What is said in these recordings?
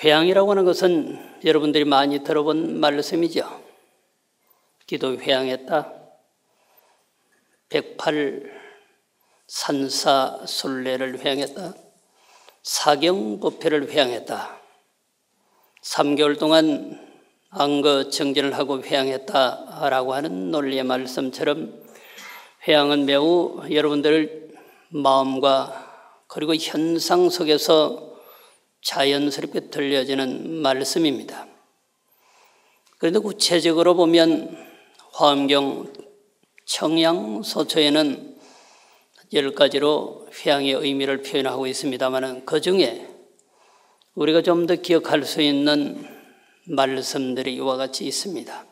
회양이라고 하는 것은 여러분들이 많이 들어본 말씀이죠. 기도 회양했다. 108산사순례를 회양했다. 사경법회를 회양했다. 3개월 동안 안거정진을 하고 회양했다라고 하는 논리의 말씀처럼 회양은 매우 여러분들 마음과 그리고 현상 속에서 자연스럽게 들려지는 말씀입니다. 그런데 구체적으로 보면 화엄경 청양소초에는 10가지로 회양의 의미를 표현하고 있습니다만 그 중에 우리가 좀 더 기억할 수 있는 말씀들이 이와 같이 있습니다.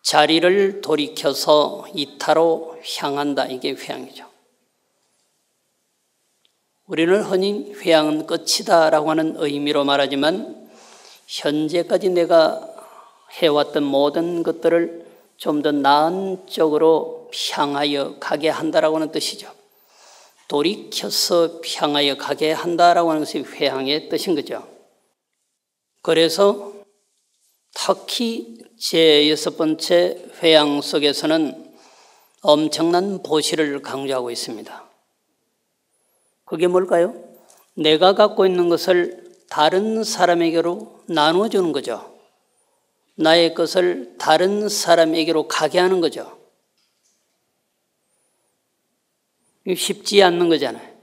자리를 돌이켜서 이타로 향한다. 이게 회양이죠. 우리는 흔히 회양은 끝이다라고 하는 의미로 말하지만 현재까지 내가 해왔던 모든 것들을 좀 더 나은 쪽으로 향하여 가게 한다라고 하는 뜻이죠. 돌이켜서 향하여 가게 한다라고 하는 것이 회양의 뜻인 거죠. 그래서 특히 제6번째 회양 속에서는 엄청난 보시를 강조하고 있습니다. 그게 뭘까요? 내가 갖고 있는 것을 다른 사람에게로 나눠주는 거죠. 나의 것을 다른 사람에게로 가게 하는 거죠. 쉽지 않는 거잖아요.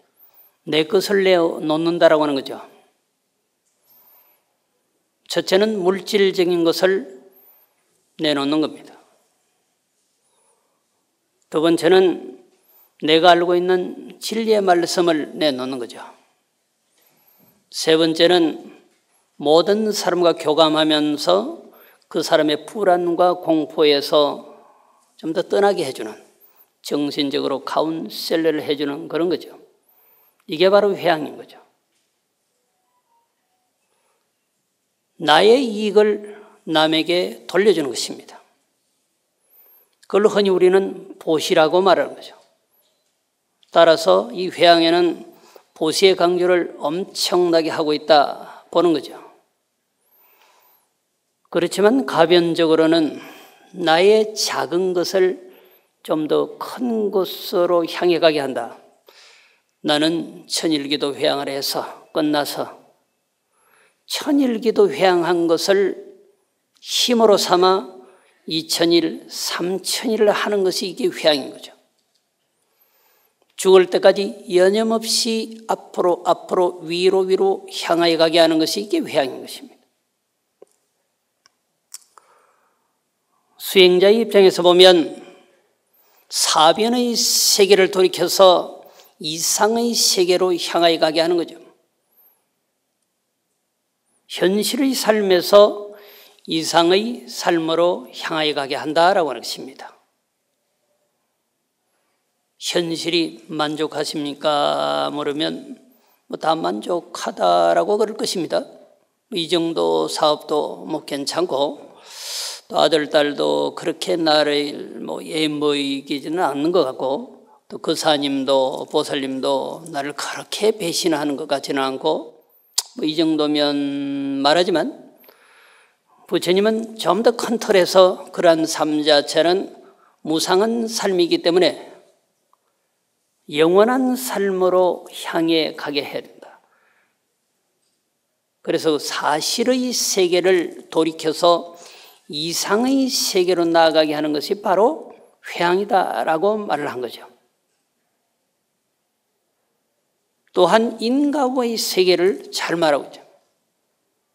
내 것을 내놓는다라고 하는 거죠. 첫째는 물질적인 것을 내놓는 겁니다. 두 번째는 내가 알고 있는 진리의 말씀을 내놓는 거죠. 세 번째는 모든 사람과 교감하면서 그 사람의 불안과 공포에서 좀 더 떠나게 해주는, 정신적으로 카운셀러를 해주는 그런 거죠. 이게 바로 회양인 거죠. 나의 이익을 남에게 돌려주는 것입니다. 그걸 흔히 우리는 보시라고 말하는 거죠. 따라서 이 회양에는 보시의 강조를 엄청나게 하고 있다 보는 거죠. 그렇지만 가변적으로는 나의 작은 것을 좀 더 큰 곳으로 향해 가게 한다. 나는 천일기도 회양을 해서 끝나서 천일기도 회양한 것을 힘으로 삼아 2000일, 3000일을 하는 것이 이게 회양인 거죠. 죽을 때까지 여념없이 앞으로 위로 향하여 가게 하는 것이 이게 회양인 것입니다. 수행자의 입장에서 보면 사변의 세계를 돌이켜서 이상의 세계로 향하여 가게 하는 거죠. 현실의 삶에서 이상의 삶으로 향하여 가게 한다라고 하는 것입니다. 현실이 만족하십니까? 물으면 다 만족하다라고 그럴 것입니다. 이 정도 사업도 괜찮고 또 아들, 딸도 그렇게 나를 애먹이지는 않는 것 같고 또 그 사님도 보살님도 나를 그렇게 배신하는 것 같지는 않고 이 정도면 말하지만 부처님은 좀 더 큰 틀에서 그러한 삶 자체는 무상한 삶이기 때문에 영원한 삶으로 향해 가게 해야 된다. 그래서 사실의 세계를 돌이켜서 이상의 세계로 나아가게 하는 것이 바로 회양이다라고 말을 한 거죠. 또한 인과의 세계를 잘 말하고 있죠.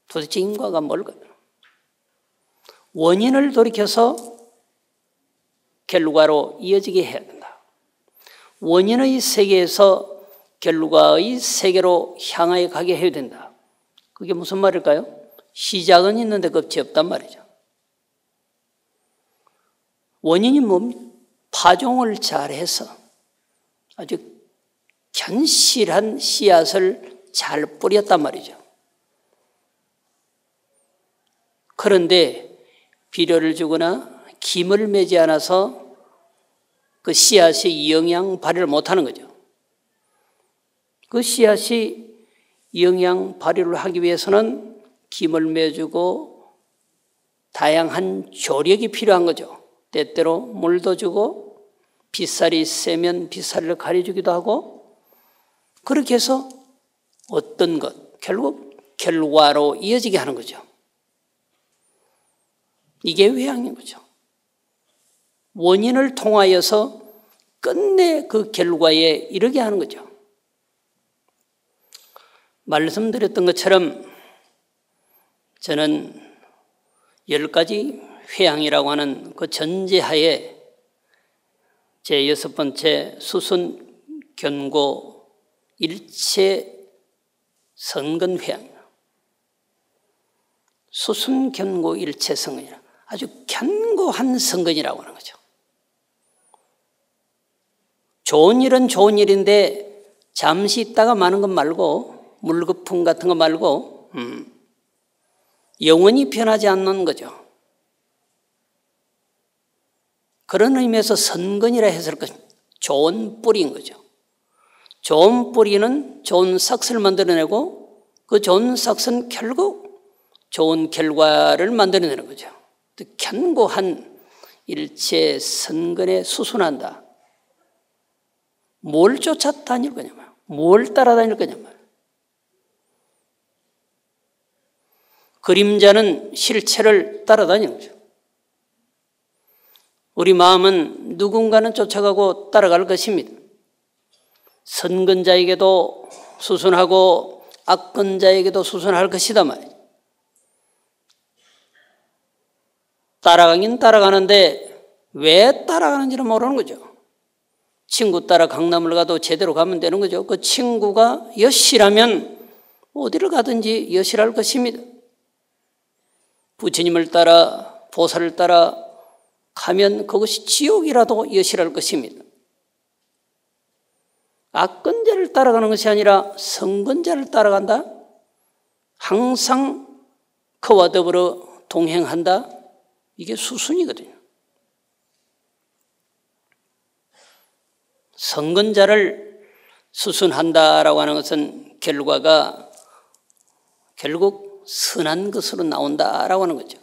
도대체 인과가 뭘까요? 원인을 돌이켜서 결과로 이어지게 해야 된다. 원인의 세계에서 결과의 세계로 향하여 가게 해야 된다. 그게 무슨 말일까요? 시작은 있는데 끝이 없단 말이죠. 원인이 뭡니까? 파종을 잘해서 아주 견실한 씨앗을 잘 뿌렸단 말이죠. 그런데 비료를 주거나 김을 매지 않아서 그 씨앗이 영양 발휘를 못하는 거죠. 그 씨앗이 영양 발휘를 하기 위해서는 김을 매주고 다양한 조력이 필요한 거죠. 때때로 물도 주고 빗살이 세면 빗살을 가려주기도 하고, 그렇게 해서 어떤 것, 결국 결과로 이어지게 하는 거죠. 이게 회양인 거죠. 원인을 통하여서 끝내 그 결과에 이르게 하는 거죠. 말씀드렸던 것처럼 저는 10가지 회양이라고 하는 그 전제하에 제 6번째 수순, 견고, 일체, 선근 회양이다. 수순, 견고, 일체, 선근이라 아주 견고한 선근이라고 하는 거죠. 좋은 일은 좋은 일인데 잠시 있다가 마는 것 말고, 물거품 같은 거 말고 영원히 변하지 않는 거죠. 그런 의미에서 선근이라 했을 것, 좋은 뿌리인 거죠. 좋은 뿌리는 좋은 싹을 만들어내고 그 좋은 싹은 결국 좋은 결과를 만들어내는 거죠. 견고한 일체 선근에 수순한다. 뭘 쫓아다닐 거냐면, 뭘 따라다닐 거냐면, 그림자는 실체를 따라다니는 거죠. 우리 마음은 누군가는 쫓아가고 따라갈 것입니다. 선근자에게도 수순하고 악근자에게도 수순할 것이다 말이죠. 따라가긴 따라가는데 왜 따라가는지는 모르는 거죠. 친구 따라 강남을 가도 제대로 가면 되는 거죠. 그 친구가 여시라면 어디를 가든지 여시할 것입니다. 부처님을 따라 보살을 따라 가면 그것이 지옥이라도 여시할 것입니다. 악근자를 따라가는 것이 아니라 선근자를 따라간다. 항상 그와 더불어 동행한다. 이게 수순이거든요. 선근자를 수순한다라고 하는 것은 결과가 결국 선한 것으로 나온다라고 하는 거죠.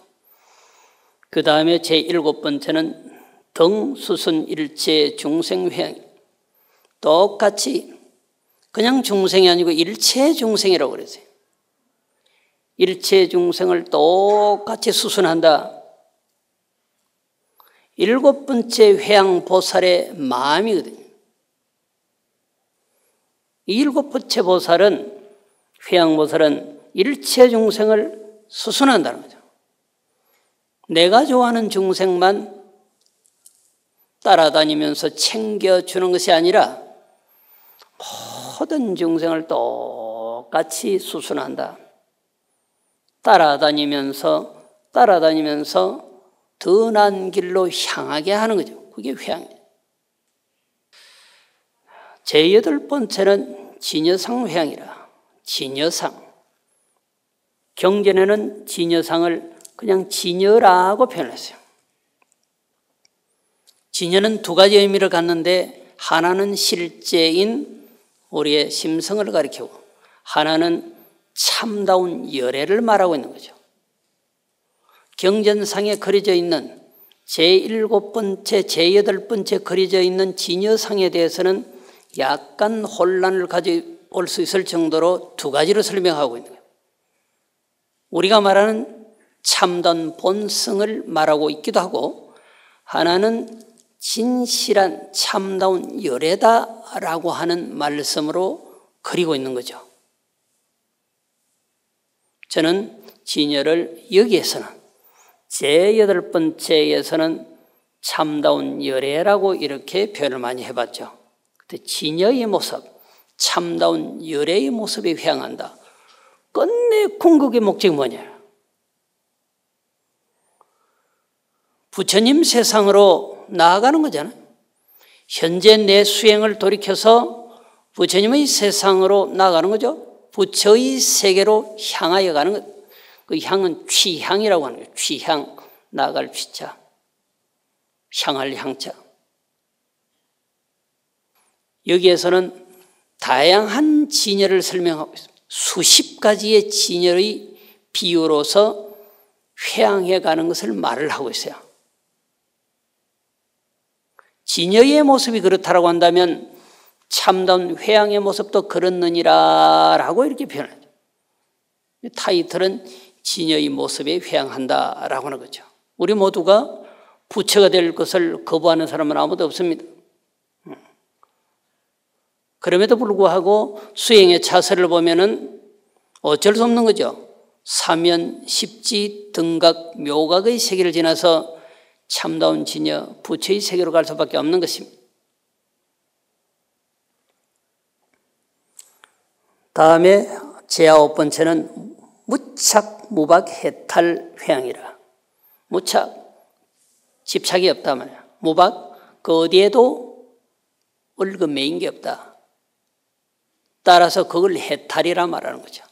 그 다음에 제7번째는 등수순일체 중생회양. 똑같이 그냥 중생이 아니고 일체 중생이라고 그랬어요. 일체 중생을 똑같이 수순한다. 7번째 회양 보살의 마음이거든요. 이 7번째 보살은, 회양 보살은 일체 중생을 수순한다는 거죠. 내가 좋아하는 중생만 따라다니면서 챙겨주는 것이 아니라 모든 중생을 똑같이 수순한다. 따라다니면서 더 나은 길로 향하게 하는 거죠. 그게 회양이에요. 제8번째는 진여상 회양이라. 진여상. 경전에는 진여상을 그냥 진여라고 표현했어요. 진여는 2가지 의미를 갖는데, 하나는 실제인 우리의 심성을 가리키고 하나는 참다운 열애를 말하고 있는 거죠. 경전상에 그려져 있는 제7번째, 제8번째 그려져 있는 진여상에 대해서는 약간 혼란을 가져올 수 있을 정도로 2가지로 설명하고 있는 거예요. 우리가 말하는 참다운 본성을 말하고 있기도 하고, 하나는 진실한 참다운 열애다라고 하는 말씀으로 그리고 있는 거죠. 저는 진여를 여기에서는, 제8번째에서는 참다운 열애라고 이렇게 표현을 많이 해봤죠. 진여의 모습, 참다운 열애의 모습에 회양한다. 끝내 궁극의 목적이 뭐냐? 부처님 세상으로 나아가는 거잖아요. 현재 내 수행을 돌이켜서 부처님의 세상으로 나아가는 거죠. 부처의 세계로 향하여 가는 것. 그 향은 취향이라고 하는 거예요. 취향, 나아갈 취자, 향할 향자. 여기에서는 다양한 진여를 설명하고 있습니다. 수십 가지의 진열의 비유로서 회양해 가는 것을 말을 하고 있어요. 진여의 모습이 그렇다라고 한다면 참다운 회양의 모습도 그렇느니라 라고 이렇게 표현하죠. 타이틀은 진여의 모습에 회양한다라고 하는 거죠. 우리 모두가 부처가 될 것을 거부하는 사람은 아무도 없습니다. 그럼에도 불구하고 수행의 차세를 보면은 어쩔 수 없는 거죠. 사면, 십지, 등각, 묘각의 세계를 지나서 참다운 진여, 부처의 세계로 갈 수밖에 없는 것입니다. 다음에 제9번째는 무착, 무박, 해탈, 회양이라. 무착, 집착이 없다 말이야. 무박, 그 어디에도 얽매인 게 없다. 따라서 그걸 해탈이라 말하는 거죠.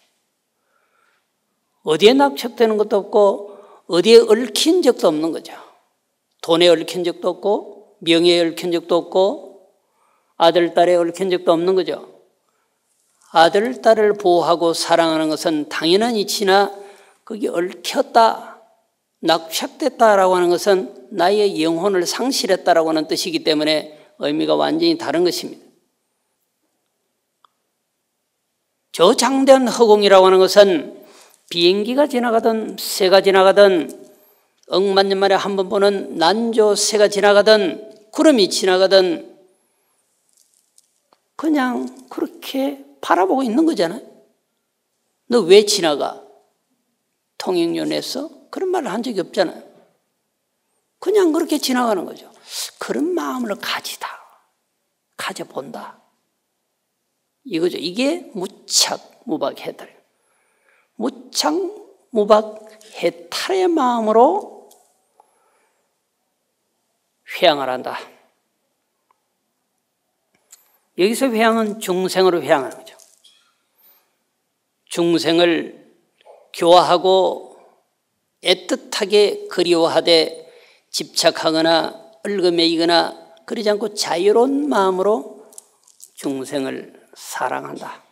어디에 납득되는 것도 없고 어디에 얽힌 적도 없는 거죠. 돈에 얽힌 적도 없고 명예에 얽힌 적도 없고 아들, 딸에 얽힌 적도 없는 거죠. 아들, 딸을 보호하고 사랑하는 것은 당연한 이치나 거기 얽혔다, 납착됐다라고 하는 것은 나의 영혼을 상실했다라고 하는 뜻이기 때문에 의미가 완전히 다른 것입니다. 저 장대한 허공이라고 하는 것은 비행기가 지나가든 새가 지나가든 억만 년 만에 한 번 보는 난조 새가 지나가든 구름이 지나가든 그냥 그렇게 바라보고 있는 거잖아요. 너 왜 지나가? 통행료 냈어? 그런 말을 한 적이 없잖아요. 그냥 그렇게 지나가는 거죠. 그런 마음을 가져본다. 이거죠. 이게 무착, 무박, 해탈. 무착, 무박, 해탈의 마음으로 회양을 한다. 여기서 회양은 중생으로 회양하는 거죠. 중생을 교화하고 애틋하게 그리워하되 집착하거나 얽매이거나 그러지 않고 자유로운 마음으로 중생을 사랑한다.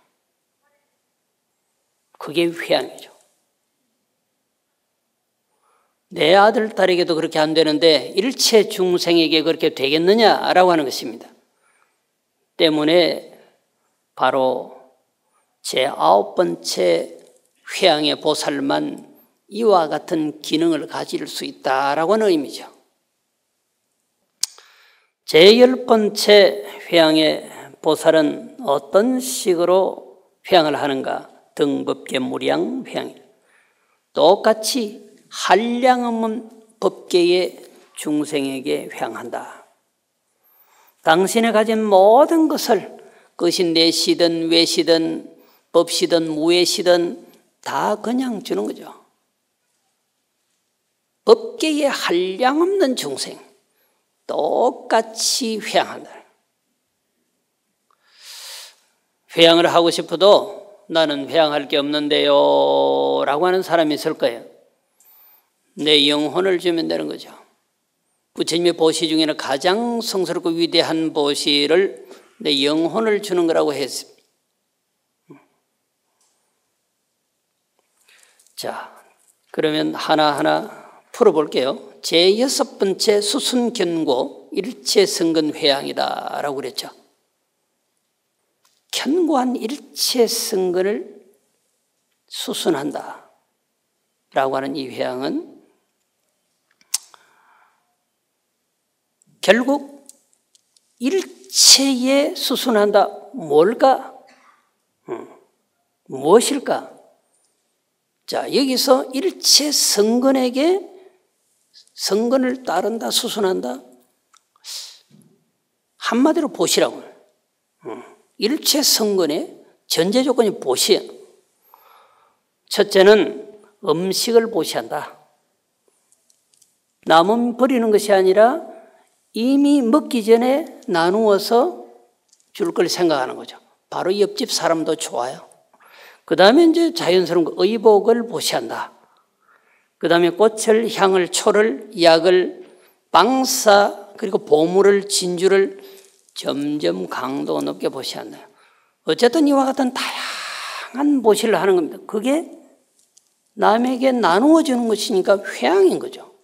그게 회양이죠. 내 아들, 딸에게도 그렇게 안 되는데 일체 중생에게 그렇게 되겠느냐라고 하는 것입니다. 때문에 바로 제9번째 회양의 보살만 이와 같은 기능을 가질 수 있다라고 하는 의미죠. 제10번째 회양의 보살은 어떤 식으로 회양을 하는가? 등법계무량 회양. 똑같이 한량없는 법계의 중생에게 회양한다. 당신이 가진 모든 것을 그것이 내시든 외시든 법시든 무외시든 다 그냥 주는 거죠. 법계의 한량없는 중생 똑같이 회양한다. 회양을 하고 싶어도 나는 회양할 게 없는데요 라고 하는 사람이 있을 거예요. 내 영혼을 주면 되는 거죠. 부처님의 보시 중에는 가장 성스럽고 위대한 보시를 내 영혼을 주는 거라고 했습니다. 자, 그러면 하나하나 풀어볼게요. 제6번째 수순견고 일체성근 회양이다 라고 그랬죠. 견고한 일체성근을 수순한다 라고 하는 이 회양은 결국 일체에 수순한다. 뭘까? 무엇일까? 자, 여기서 일체 성근에게 성근을 따른다, 수순한다. 한마디로 보시라고. 일체 성근의 전제 조건이 보시예요. 첫째는 음식을 보시한다. 남은 버리는 것이 아니라 이미 먹기 전에 나누어서 줄 걸 생각하는 거죠. 바로 옆집 사람도 좋아요. 그 다음에 이제 자연스러운 의복을 보시한다. 그 다음에 꽃을, 향을, 초를, 약을, 방사, 그리고 보물을, 진주를 점점 강도 높게 보시한다. 어쨌든 이와 같은 다양한 보시를 하는 겁니다. 그게 남에게 나누어 주는 것이니까 회양인 거죠.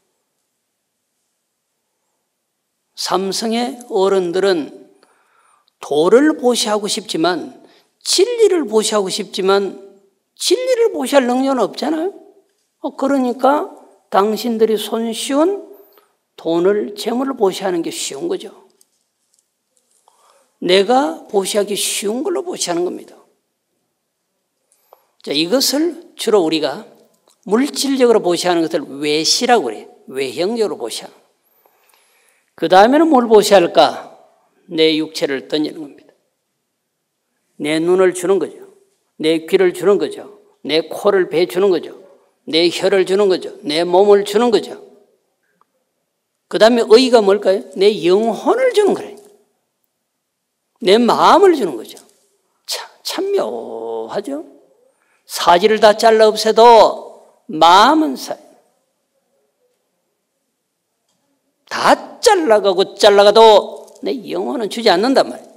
삼성의 어른들은 도를 보시하고 싶지만 진리를 보시하고 싶지만 진리를 보시할 능력은 없잖아요. 그러니까 당신들이 손쉬운 돈을, 재물을 보시하는 게 쉬운 거죠. 내가 보시하기 쉬운 걸로 보시하는 겁니다. 자, 이것을 주로 우리가 물질적으로 보시하는 것을 외시라고 그래요. 외형적으로 보시하는. 그 다음에는 뭘 보시할까? 내 육체를 던지는 겁니다. 내 눈을 주는 거죠. 내 귀를 주는 거죠. 내 코를 배 주는 거죠. 내 혀를 주는 거죠. 내 몸을 주는 거죠. 그 다음에 의가 뭘까요? 내 영혼을 주는 거예요. 내 마음을 주는 거죠. 참 묘하죠? 사지를 다 잘라 없애도 마음은 다 잘라가도 내 영혼은 주지 않는단 말이에요.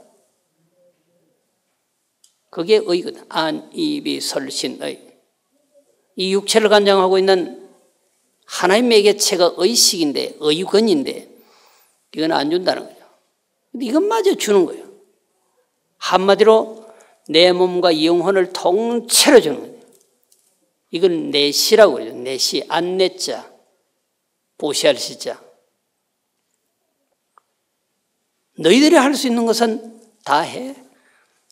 그게 의거든. 안, 입이, 설신의. 이 육체를 관장하고 있는 하나님 매개체가 의식인데, 의건인데, 이건 안 준다는 거죠. 근데 이것마저 주는 거예요. 한마디로 내 몸과 영혼을 통째로 주는 거예요. 이건 내시라고 그러죠. 내시, 안내자, 보시할 시자. 너희들이 할 수 있는 것은 다 해.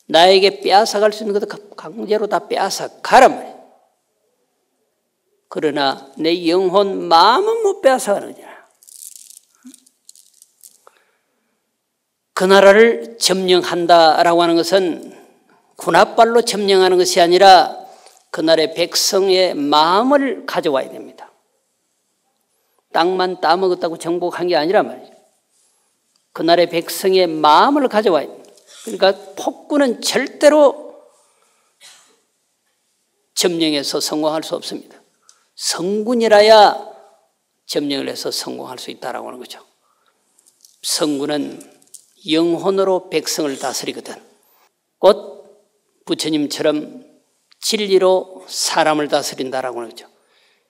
나에게 빼앗아갈 수 있는 것도 강제로 다 빼앗아가란 말이에요. 그러나 내 영혼, 마음은 못 빼앗아가는 거잖아. 그 나라를 점령한다라고 하는 것은 군합발로 점령하는 것이 아니라 그 나라의 백성의 마음을 가져와야 됩니다. 땅만 따먹었다고 정복한 게 아니란 말이죠. 그 나라의 백성의 마음을 가져와야 됩니다. 그러니까 폭군은 절대로 점령해서 성공할 수 없습니다. 성군이라야 점령을 해서 성공할 수 있다라고 하는 거죠. 성군은 영혼으로 백성을 다스리거든. 곧 부처님처럼 진리로 사람을 다스린다라고 하는 거죠.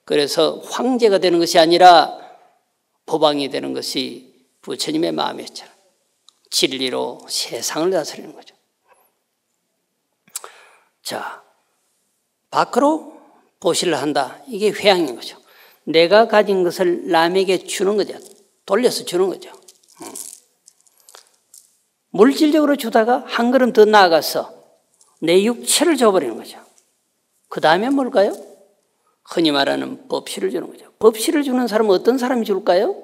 그래서 황제가 되는 것이 아니라 법왕이 되는 것이 부처님의 마음이었잖아요. 진리로 세상을 다스리는 거죠. 자, 밖으로 보시를 한다. 이게 회양인 거죠. 내가 가진 것을 남에게 주는 거죠. 돌려서 주는 거죠. 물질적으로 주다가 한 걸음 더 나아가서 내 육체를 줘버리는 거죠. 그 다음에 뭘까요? 흔히 말하는 법시를 주는 거죠. 법시를 주는 사람은 어떤 사람이 줄까요?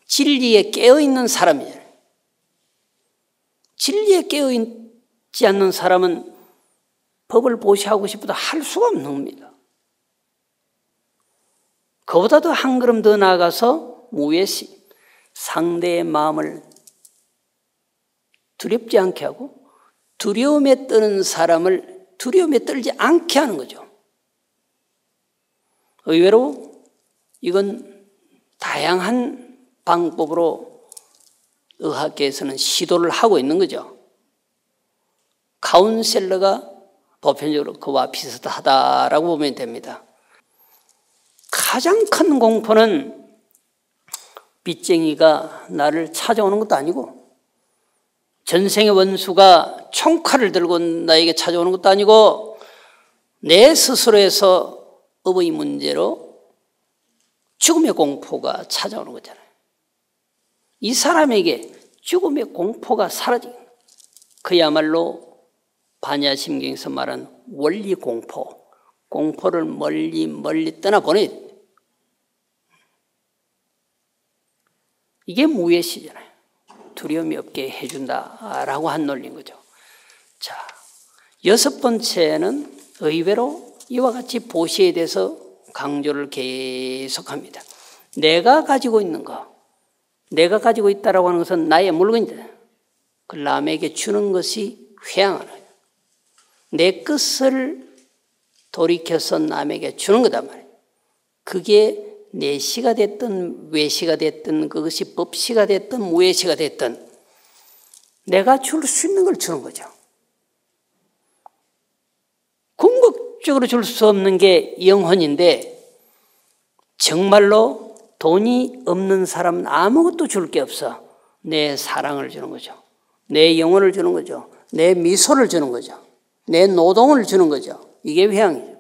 진리에 깨어있는 사람이잖아요. 진리에 깨어있지 않는 사람은 법을 보시하고 싶어도 할 수가 없는 겁니다. 그보다도 한 걸음 더 나아가서 무외시, 상대의 마음을 두렵지 않게 하고 두려움에 떠는 사람을 두려움에 떨지 않게 하는 거죠. 의외로 이건 다양한 방법으로 의학계에서는 시도를 하고 있는 거죠. 카운셀러가 보편적으로 그와 비슷하다라고 보면 됩니다. 가장 큰 공포는 빚쟁이가 나를 찾아오는 것도 아니고 전생의 원수가 총칼을 들고 나에게 찾아오는 것도 아니고 내 스스로에서 업의 문제로 죽음의 공포가 찾아오는 거잖아요. 이 사람에게 죽음의 공포가 사라지는 거예요. 그야말로 반야심경에서 말한 원리 공포, 공포를 멀리 떠나보내야 돼요. 이게 무예시잖아요. 두려움이 없게 해준다라고 한 논리인 거죠. 자, 여섯 번째는 의외로 이와 같이 보시에 대해서 강조를 계속합니다. 내가 가지고 있는 거, 내가 가지고 있다라고 하는 것은 나의 물건이다. 그 남에게 주는 것이 회양하는 거예요. 내 것을 돌이켜서 남에게 주는 거단 말이에요. 그게 내시가 됐든 외시가 됐든 그것이 법시가 됐든 무외시가 됐든 내가 줄 수 있는 걸 주는 거죠. 법적으로 줄 수 없는 게 영혼인데 정말로 돈이 없는 사람은 아무것도 줄 게 없어. 내 사랑을 주는 거죠. 내 영혼을 주는 거죠. 내 미소를 주는 거죠. 내 노동을 주는 거죠. 이게 회양이죠.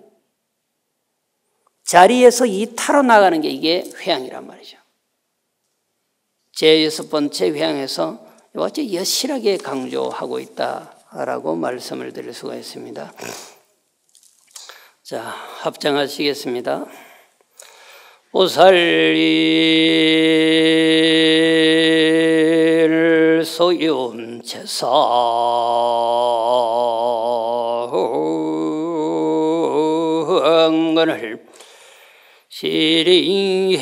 자리에서 이탈로 나가는 게 이게 회양이란 말이죠. 제6번째 회양에서 이와 같이 여실하게 강조하고 있다라고 말씀을 드릴 수가 있습니다. 자, 합장하시겠습니다. 보살일 소윤체사 응건을 시리해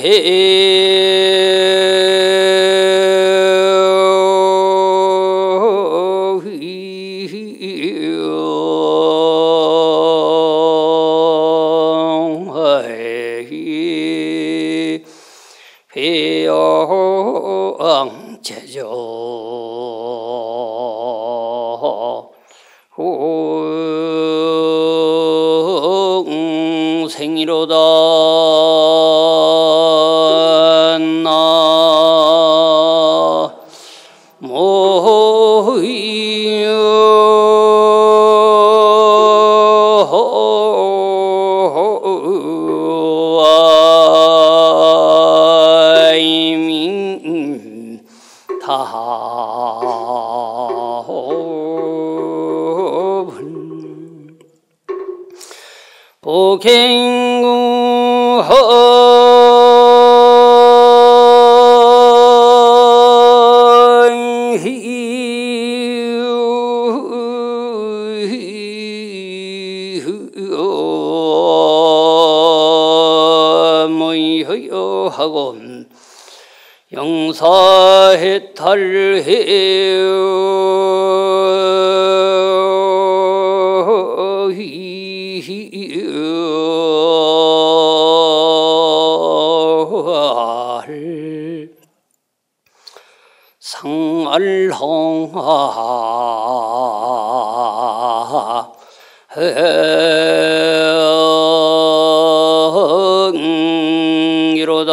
제조 생이로다 하고 영사해탈해 상알홍하 이로다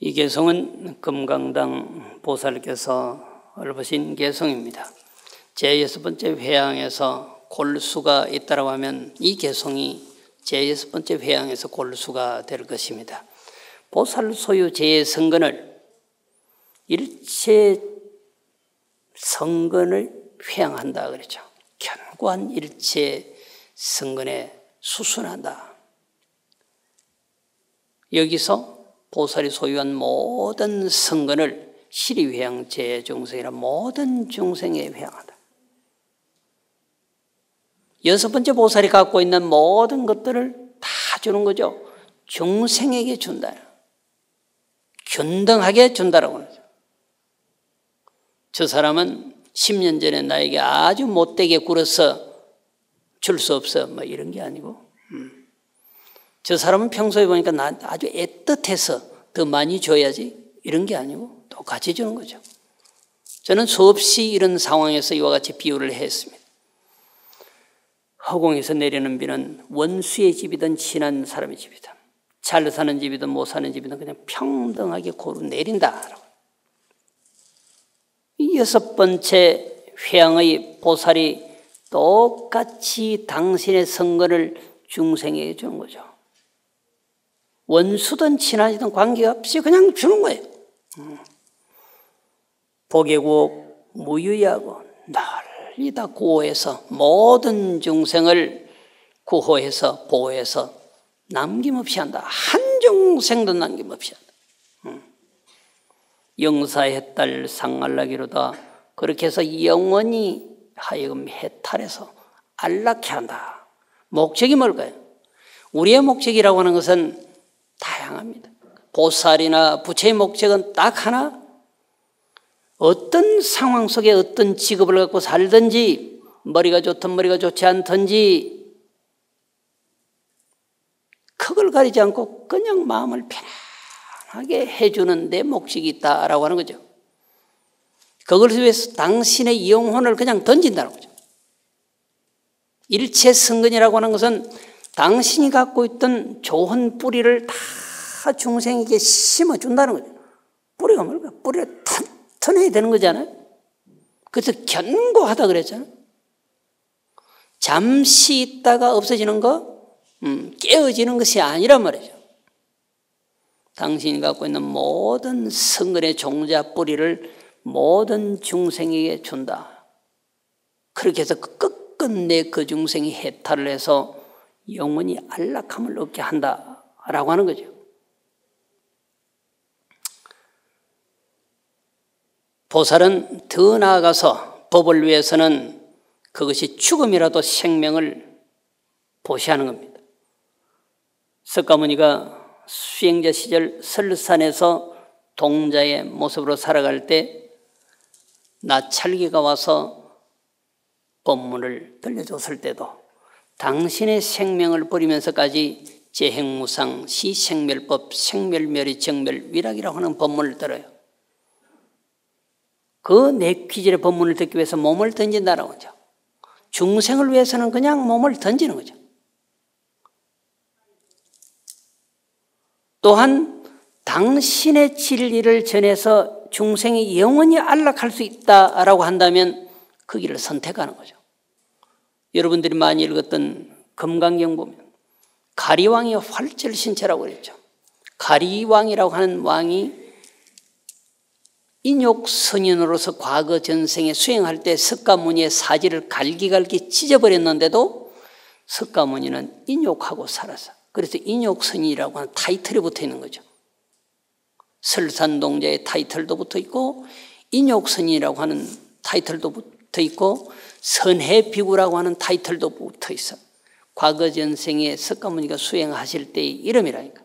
이 개성은 금강당 보살께서 읊으신 개성입니다. 제6번째 회양에서 골수가 있다고 하면 이 개성이 제6번째 회양에서 골수가 될 것입니다. 보살 소유 제 성근을 일체 성근을 회양한다 그랬죠. 견고한 일체 성근에 수순한다. 여기서 보살이 소유한 모든 성근을 시리회양 제중생이라 모든 중생에 회양한다. 6번째 보살이 갖고 있는 모든 것들을 다 주는 거죠. 중생에게 준다. 균등하게 준다라고 하죠. 저 사람은 10년 전에 나에게 아주 못되게 굴어서 줄 수 없어 뭐 이런 게 아니고 저 사람은 평소에 보니까 나 아주 애틋해서 더 많이 줘야지 이런 게 아니고 똑같이 주는 거죠. 저는 수없이 이런 상황에서 이와 같이 비유를 했습니다. 허공에서 내리는 비는 원수의 집이든 친한 사람의 집이든 잘 사는 집이든 못 사는 집이든 그냥 평등하게 고루 내린다. 이 6번째 회양의 보살이 똑같이 당신의 성근을 중생에게 주는 거죠. 원수든 친하지든 관계없이 그냥 주는 거예요. 보계국 무유의하고 널리 다 구호해서 모든 중생을 구호해서 보호해서 남김없이 한다. 한 중생도 남김없이 한다. 영사해탈 상알라기로다. 그렇게 해서 영원히 하여금 해탈해서 안락해 한다. 목적이 뭘까요? 우리의 목적이라고 하는 것은 다양합니다. 보살이나 부처의 목적은 딱 하나, 어떤 상황 속에 어떤 직업을 갖고 살든지, 머리가 좋든 머리가 좋지 않든지 그걸 가리지 않고 그냥 마음을 편안하게 해주는 내 목적이 있다라고 하는 거죠. 그걸 위해서 당신의 영혼을 그냥 던진다는 거죠. 일체 성근이라고 하는 것은 당신이 갖고 있던 좋은 뿌리를 다 중생에게 심어준다는 거죠. 뿌리가 뭘까? 뿌리가 튼튼해야 되는 거잖아요. 그래서 견고하다 그랬잖아요. 잠시 있다가 없어지는 거, 깨어지는 것이 아니란 말이죠. 당신이 갖고 있는 모든 성근의 종자 뿌리를 모든 중생에게 준다. 그렇게 해서 끝끝내 그 중생이 해탈을 해서 영원히 안락함을 얻게 한다라고 하는 거죠. 보살은 더 나아가서 법을 위해서는 그것이 죽음이라도 생명을 보시하는 겁니다. 석가모니가 수행자 시절 설산에서 동자의 모습으로 살아갈 때 나찰기가 와서 법문을 들려줬을 때도 당신의 생명을 버리면서까지 재행무상, 시생멸법, 생멸멸의 정멸, 위락이라고 하는 법문을 들어요. 그 내귀질의 법문을 듣기 위해서 몸을 던진다는 거죠. 중생을 위해서는 그냥 몸을 던지는 거죠. 또한 당신의 진리를 전해서 중생이 영원히 안락할 수 있다라고 한다면 그 길을 선택하는 거죠. 여러분들이 많이 읽었던 금강경 보면 가리왕이 활절신체라고 그랬죠. 가리왕이라고 하는 왕이 인욕선인으로서 과거 전생에 수행할 때 석가모니의 사지를 갈기갈기 찢어버렸는데도 석가모니는 인욕하고 살아서, 그래서 인욕선인이라고 하는 타이틀이 붙어 있는 거죠. 설산동자의 타이틀도 붙어 있고 인욕선인이라고 하는 타이틀도 붙어 있고 선해비구라고 하는 타이틀도 붙어 있어. 과거 전생에 석가모니가 수행하실 때의 이름이라니까.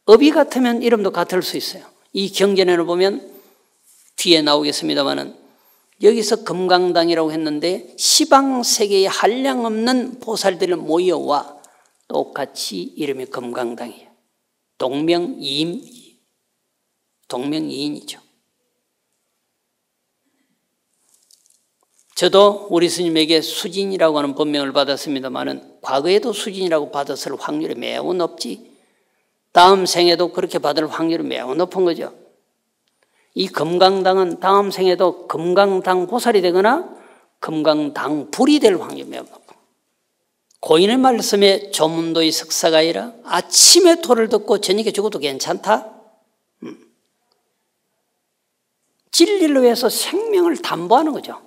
업이 같으면 이름도 같을 수 있어요. 이 경전에를 보면 뒤에 나오겠습니다만은 여기서 금강당이라고 했는데 시방세계에 한량없는 보살들을 모여와 똑같이 이름이 금강당이에요. 동명이인이죠. 저도 우리 스님에게 수진이라고 하는 법명을 받았습니다만은 과거에도 수진이라고 받았을 확률이 매우 높지, 다음 생에도 그렇게 받을 확률이 매우 높은 거죠. 이 금강당은 다음 생에도 금강당 보살이 되거나 금강당 불이 될 확률이 매우 높고, 고인의 말씀에 조문도의 석사가 아니라 아침에 도를 듣고 저녁에 죽어도 괜찮다? 진리를 위해서 생명을 담보하는 거죠.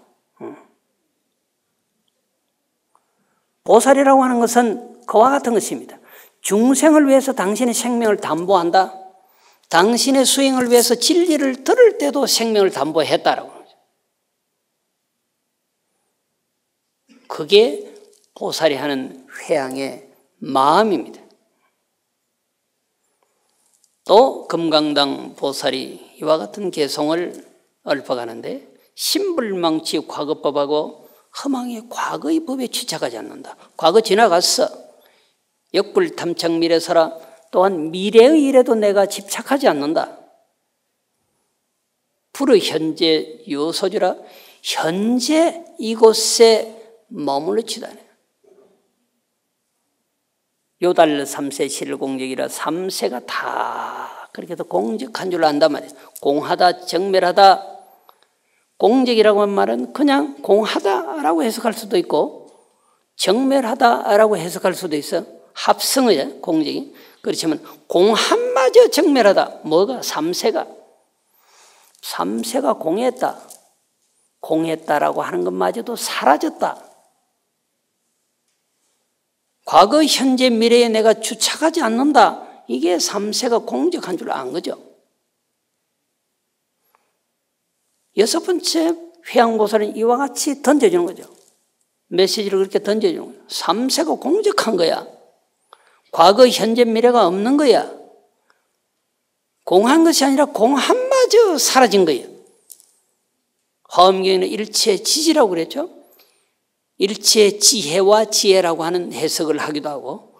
보살이라고 하는 것은 그와 같은 것입니다. 중생을 위해서 당신의 생명을 담보한다. 당신의 수행을 위해서 진리를 들을 때도 생명을 담보했다라고 하는 거죠. 그게 보살이 하는 회양의 마음입니다. 또 금강당 보살이 이와 같은 개성을 읊어가는데 신불망치 과거법하고 허망의 과거의 법에 취착하지 않는다. 과거 지나갔어. 역불탐착 미래사라. 또한 미래의 일에도 내가 집착하지 않는다. 불의 현재 요소주라. 현재 이곳에 머물러치다. 요달 3세 실공적이라 3세가 다 그렇게 해서 공적한 줄 안단 말이에요. 공하다, 정멸하다. 공적이라고 하는 말은 그냥 공하다라고 해석할 수도 있고 정멸하다라고 해석할 수도 있어. 합성어야, 공적이. 그렇지만 공한마저 정멸하다. 뭐가? 3세가. 3세가 공했다. 공했다라고 하는 것마저도 사라졌다. 과거, 현재, 미래에 내가 주착하지 않는다. 이게 3세가 공적한 줄 안 거죠. 여섯 번째 회양보살은 이와 같이 던져주는 거죠. 메시지를 그렇게 던져주는 거야. 3세가 공적한 거야. 과거, 현재, 미래가 없는 거야. 공한 것이 아니라 공한마저 사라진 거예요. 화엄경에는 일체 지지라고 그랬죠. 일체 지혜와 지혜라고 하는 해석을 하기도 하고,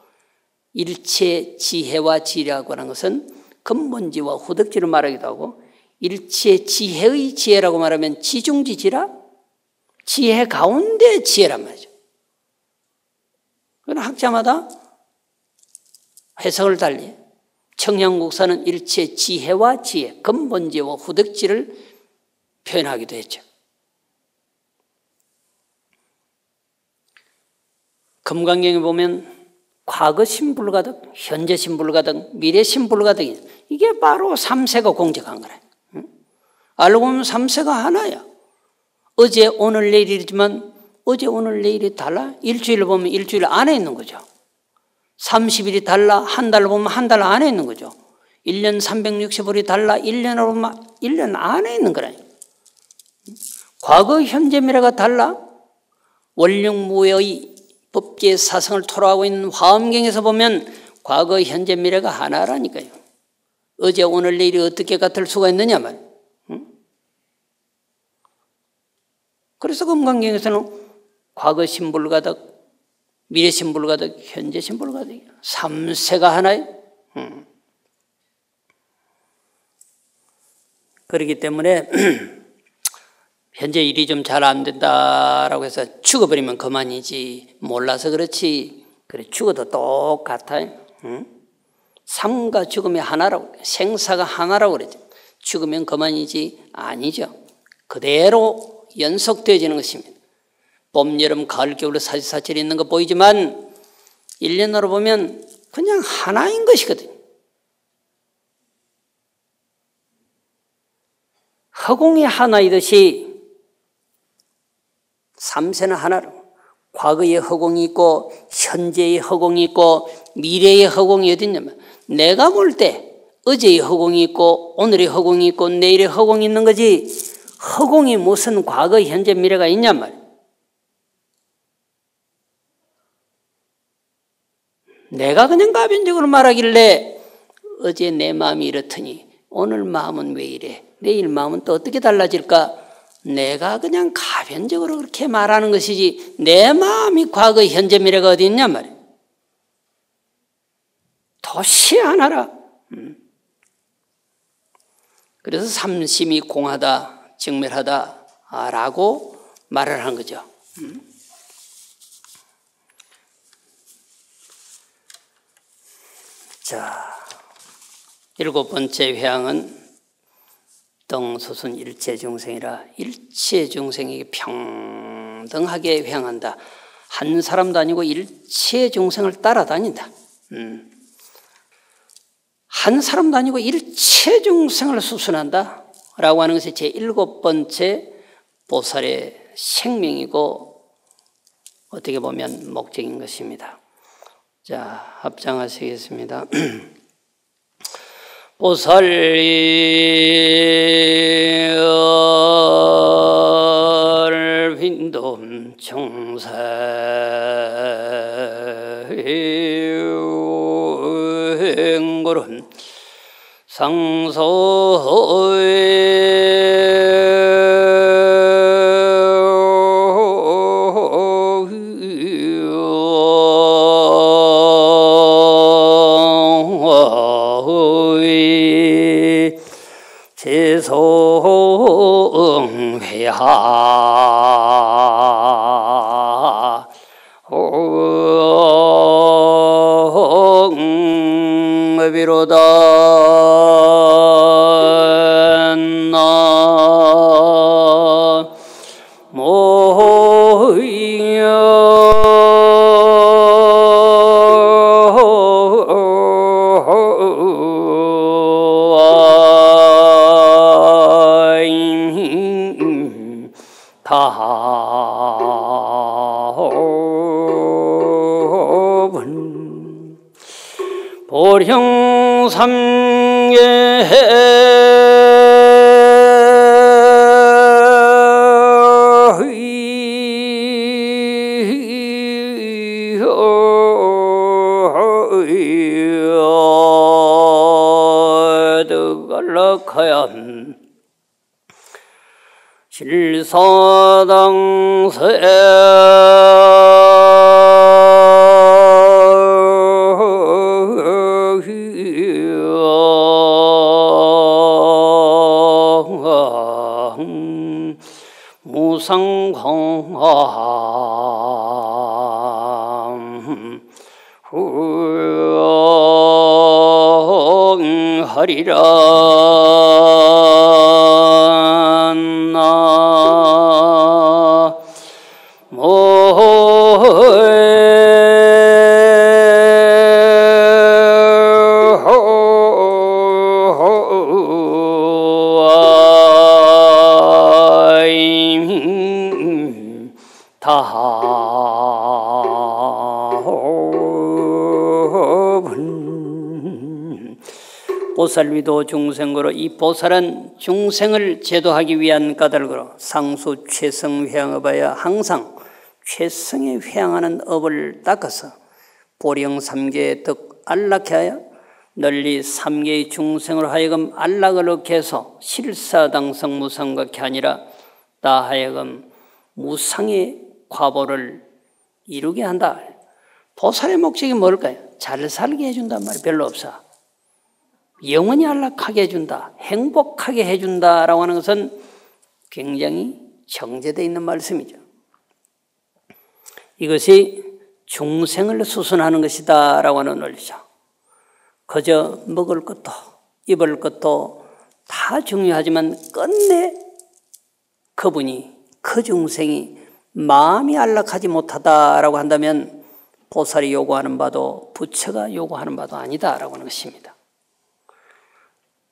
일체 지혜와 지혜라고 하는 것은 근본지와 후덕지를 말하기도 하고, 일체 지혜의 지혜라고 말하면 지중지지라, 지혜 가운데 지혜란 말이죠. 그러나 학자마다 해석을 달리 청양국사는 일체 지혜와 지혜, 근본지와 후덕지를 표현하기도 했죠. 금강경에 보면 과거 신불가득, 현재 신불가득, 미래 신불가득, 이게 바로 3세가 공적한 거래. 알고 보면 3세가 하나야. 어제 오늘 내일이지만 어제 오늘 내일이 달라. 일주일을 보면 일주일 안에 있는 거죠. 30일이 달라. 한 달을 보면 한 달 안에 있는 거죠. 1년 365일이 달라. 1년을 보면 1년 안에 있는 거라니까. 과거 현재 미래가 달라. 원령무의 법계 사성을 토로하고 있는 화엄경에서 보면 과거 현재 미래가 하나라니까요. 어제 오늘 내일이 어떻게 같을 수가 있느냐 말. 그래서 금강경에서는 과거 신불가득, 미래 신불가득, 현재 신불가득, 3세가 하나예요. 그렇기 때문에 현재 일이 좀 잘 안 된다라고 해서 죽어버리면 그만이지, 몰라서 그렇지. 그래, 죽어도 똑같아요. 삶과 죽음이 하나라고, 생사가 하나라고 그러죠. 죽으면 그만이지, 아니죠. 그대로 연속되어지는 것입니다. 봄, 여름, 가을, 겨울 사시사철이 있는 거 보이지만 1년으로 보면 그냥 하나인 것이거든요. 허공이 하나이듯이 3세는 하나로, 과거의 허공이 있고 현재의 허공이 있고 미래의 허공이 어디 있냐면, 내가 볼 때 어제의 허공이 있고 오늘의 허공이 있고 내일의 허공이 있는 거지, 허공이 무슨 과거, 현재, 미래가 있냔 말이야. 내가 그냥 가변적으로 말하길래 어제 내 마음이 이렇더니 오늘 마음은 왜 이래, 내일 마음은 또 어떻게 달라질까, 내가 그냥 가변적으로 그렇게 말하는 것이지 내 마음이 과거, 현재, 미래가 어디 있냔 말이야. 도시 하나라. 그래서 삼심이 공하다, 직멸하다라고 말을 한 거죠. 자, 7번째 회항은 등소순 일체중생이라, 일체중생에게 평등하게 회항한다. 한 사람도 아니고 일체중생을 따라다닌다. 한 사람도 아니고 일체중생을 수순한다 라고 하는 것이 제7번째 보살의 생명이고 어떻게 보면 목적인 것입니다. 자, 합장하시겠습니다. 보살 빈돔 청사 행고론 상소에 제송회하 비로다 다분 보령삼계 득갈락하얀 실사당세 무상광함 하리라 보살위도 중생으로 이 보살은 중생을 제도하기 위한 까닭으로 상수 최성 회양업하여 항상 최성에 회양하는 업을 닦아서 보령 삼계의 덕 안락해 하여 널리 삼계의 중생으로 하여금 안락을 얻게 해서 실사당성 무상각이 아니라 나 하여금 무상의 과보를 이루게 한다. 보살의 목적이 뭘까요? 잘 살게 해준단 말이 별로 없어. 영원히 안락하게 해준다, 행복하게 해준다라고 하는 것은 굉장히 정제되어 있는 말씀이죠. 이것이 중생을 수순하는 것이다 라고 하는 원리죠. 그저 먹을 것도 입을 것도 다 중요하지만 끝내 그분이 그 중생이 마음이 안락하지 못하다라고 한다면 보살이 요구하는 바도 부처가 요구하는 바도 아니다라고 하는 것입니다.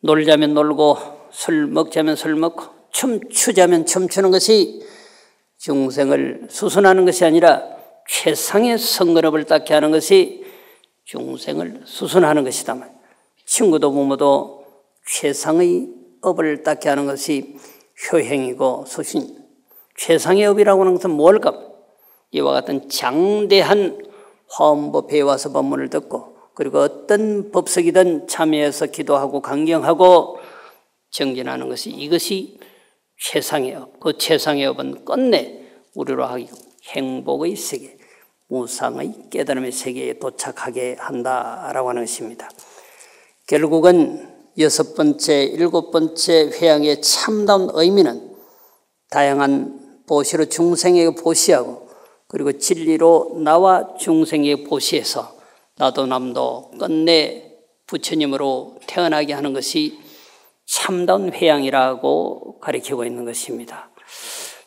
놀자면 놀고 술 먹자면 술 먹고 춤추자면 춤추는 것이 중생을 수순하는 것이 아니라 최상의 성근업을 닦게 하는 것이 중생을 수순하는 것이다. 친구도 부모도 최상의 업을 닦게 하는 것이 효행이고 수신. 최상의 업이라고 하는 것은 뭘까? 이와 같은 장대한 화엄법회에 와서 법문을 듣고 그리고 어떤 법석이든 참여해서 기도하고 강경하고 정진하는 것이 이것이 최상의 업. 그 최상의 업은 끝내 우리로 하여금 행복의 세계, 무상의 깨달음의 세계에 도착하게 한다라고 하는 것입니다. 결국은 6번째, 7번째 회양의 참다운 의미는 다양한 보시로 중생에게 보시하고 그리고 진리로 나와 중생에게 보시해서 나도 남도 끝내 부처님으로 태어나게 하는 것이 참다운 회양이라고 가리키고 있는 것입니다.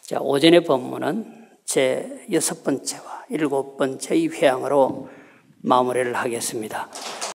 자, 오전의 법문은 제 6번째와 7번째의 회양으로 마무리를 하겠습니다.